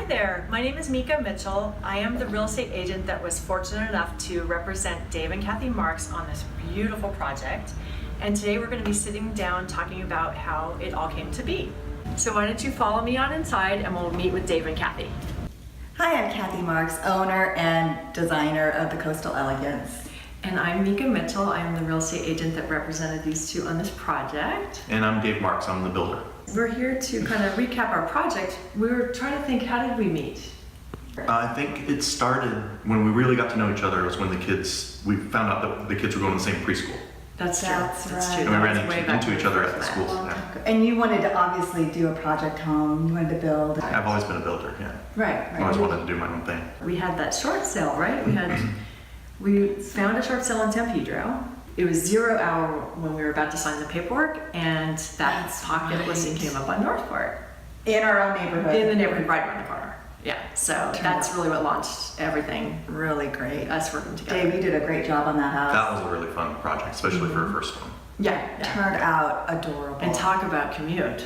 Hi there, my name is Mika Mitchell. I am the real estate agent that was fortunate enough to represent Dave and Kathy Marks on this beautiful project. And today we're going to be sitting down talking about how it all came to be. So why don't you follow me on inside and we'll meet with Dave and Kathy. Hi, I'm Kathy Marks, owner and designer of the Coastal Elegance. And I'm Mika Mitchell. I'm the real estate agent that represented these two on this project. And I'm Dave Marks, I'm the builder. We're here to kind of recap our project. We were trying to think, how did we meet? I think it started when we really got to know each other. It was when we found out that the kids were going to the same preschool. That's true. That's right. true. And we That ran was way back into each when we other at first the met. school. Yeah. And you wanted to obviously do a project home, you wanted to build. I've always been a builder, yeah. Right, I always wanted to do my own thing. We had that short sale, right? We found a short sale in San Pedro. It was 0 hour when we were about to sign the paperwork, and that That's pocket right. listing came up on Northport. In our own neighborhood. In the neighborhood right around the corner. Yeah, so that's really what launched everything, Really great. us working together. Dave, you did a great job on that house. That was a really fun project, especially for a first one. Yeah. Turned out adorable. And talk about commute.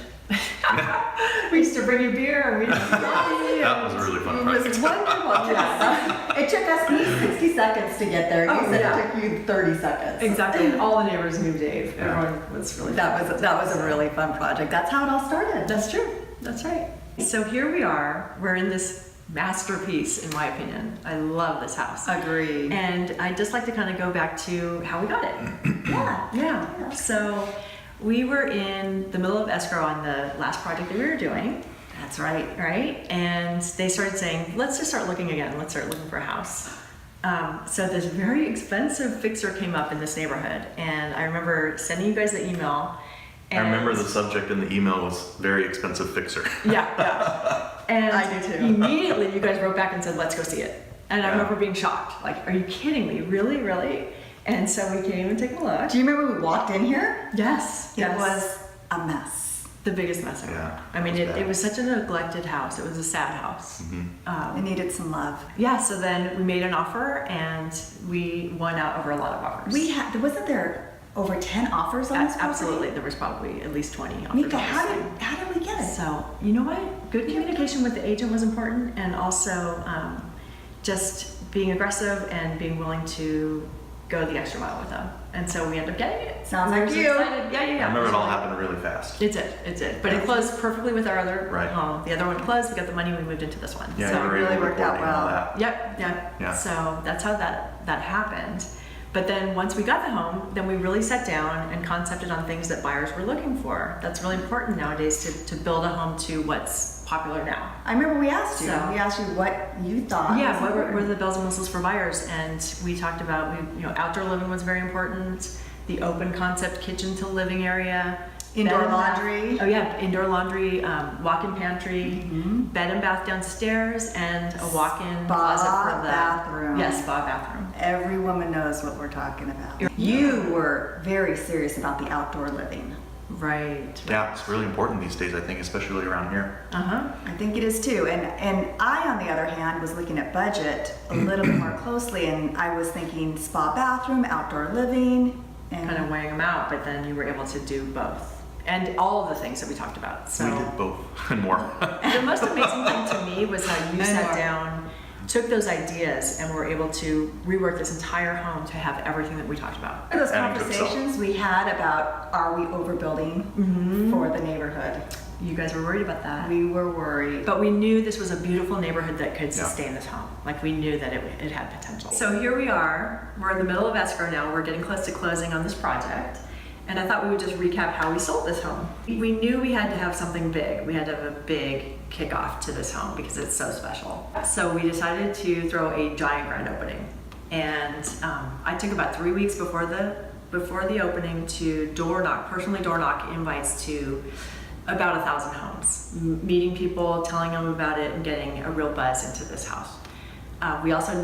We used to bring you beer and we That was a really fun It project. was wonderful. Yes. It took us 60 seconds to get there. You Oh, said yeah. it took you 30 seconds. Exactly, and all the neighbors knew Dave. Yeah. Everyone was really That was a really fun project. That's how it all started. That's true. That's right. So here we are. We're in this masterpiece, in my opinion. I love this house. Agreed. And I'd just like to kind of go back to how we got it. Yeah. So we were in the middle of escrow on the last project that we were doing, That's right. right? And they started saying, let's just start looking again. Let's start looking for a house. So this very expensive fixer came up in this neighborhood. And I remember sending you guys the email. I remember the subject in the email was very expensive fixer. Yeah. And I do too. immediately you guys wrote back and said, let's go see it. And I Yeah. remember being shocked. Like, are you kidding me? Really? Really? And so we came and took a look. Do you remember we walked in here? Yes. It yes. was a mess. the biggest mess ever. Yeah, I mean, it was it bad. was such a neglected house. It was a sad house. It needed some love. Yeah, so then we made an offer and we won out over a lot of offers. Wasn't there over 10 offers on this property? Absolutely. There was probably at least 20 offers. Mika, on this thing. how did we get it? So, you know what? Good communication with the agent was important, and also just being aggressive and being willing to go the extra mile with them. And so we ended up getting it. Sounds We were like so you. excited. Yeah. I remember it all happened really fast. It did. But it closed perfectly with our other Right. home. The other one closed, we got the money, we moved into this one. Yeah, So, you were really able to worked out coordinate all well. that. Yep. Yeah. So that's how that happened. But then once we got the home, then we really sat down and concepted on things that buyers were looking for. That's really important nowadays to build a home to what's popular now. I remember we asked you. So- We asked you what you thought. Yeah, was what important. were the bells and whistles for buyers? And we talked about, outdoor living was very important, the open concept kitchen to living area. Indoor bed and bath- laundry. Oh yeah, indoor laundry, walk-in pantry, bed and bath downstairs, and a walk-in closet for the bathroom. Yes, spa bathroom. Every woman knows what we're talking about. You were very serious about the outdoor living. Right. Yeah, it's really important these days, I think, especially around here. I think it is too. And I, on the other hand, was looking at budget a little bit more closely, and I was thinking spa bathroom, outdoor living, and Kind of weighing them out, but then you were able to do both. And all of the things that we talked about. So We did both and more. the most amazing thing to me was how you And sat more. down, took those ideas, and were able to rework this entire home to have everything that we talked about. those Adding to itself. conversations we had about are we overbuilding for the neighborhood. You guys were worried about that. We were worried. But we knew this was a beautiful neighborhood that could Yeah. sustain this home. Like, we knew that it had potential. So here we are. We're in the middle of escrow now. We're getting close to closing on this project. And I thought we would just recap how we sold this home. We knew we had to have something big. We had to have a big kickoff to this home because it's so special. So we decided to throw a giant grand opening. And I took about 3 weeks before the opening to personally door knock invites to about 1,000 homes, meeting people, telling them about it, and getting a real buzz into this house. We also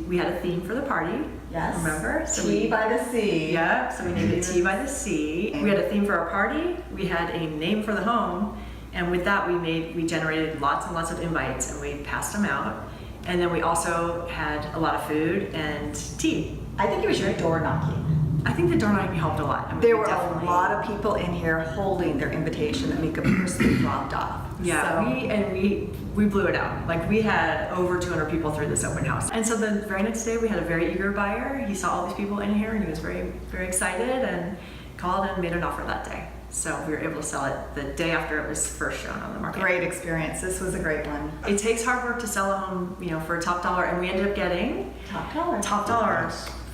we had a theme for the party. Yes. Remember? So Tea by the sea. Yeah, so we named it Tea by the Sea. We had a theme for our party, we had a name for the home, and with that we generated lots and lots of invites and we passed them out. And then we also had a lot of food and tea. I think it was your door knocking I think the door knocking helped a lot. I mean, There we were definitely- a lot of people in here holding their invitation that Mika personally dropped off. Yeah, So- we blew it out. Like we had over 200 people through this open house. And so the very next day we had a very eager buyer. He saw all these people in here and he was very, very excited and called and made an offer that day. So we were able to sell it the day after it was first shown on the market. Great experience. This was a great one. It takes hard work to sell a home, you know, for a top dollar, and we ended up getting Top dollar. top dollar,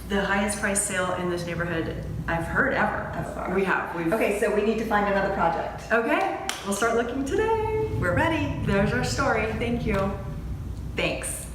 the highest price sale in this neighborhood I've heard ever. We've Okay, so we need to find another project. Okay, we'll start looking today. We're ready. There's our story. Thank you. Thanks.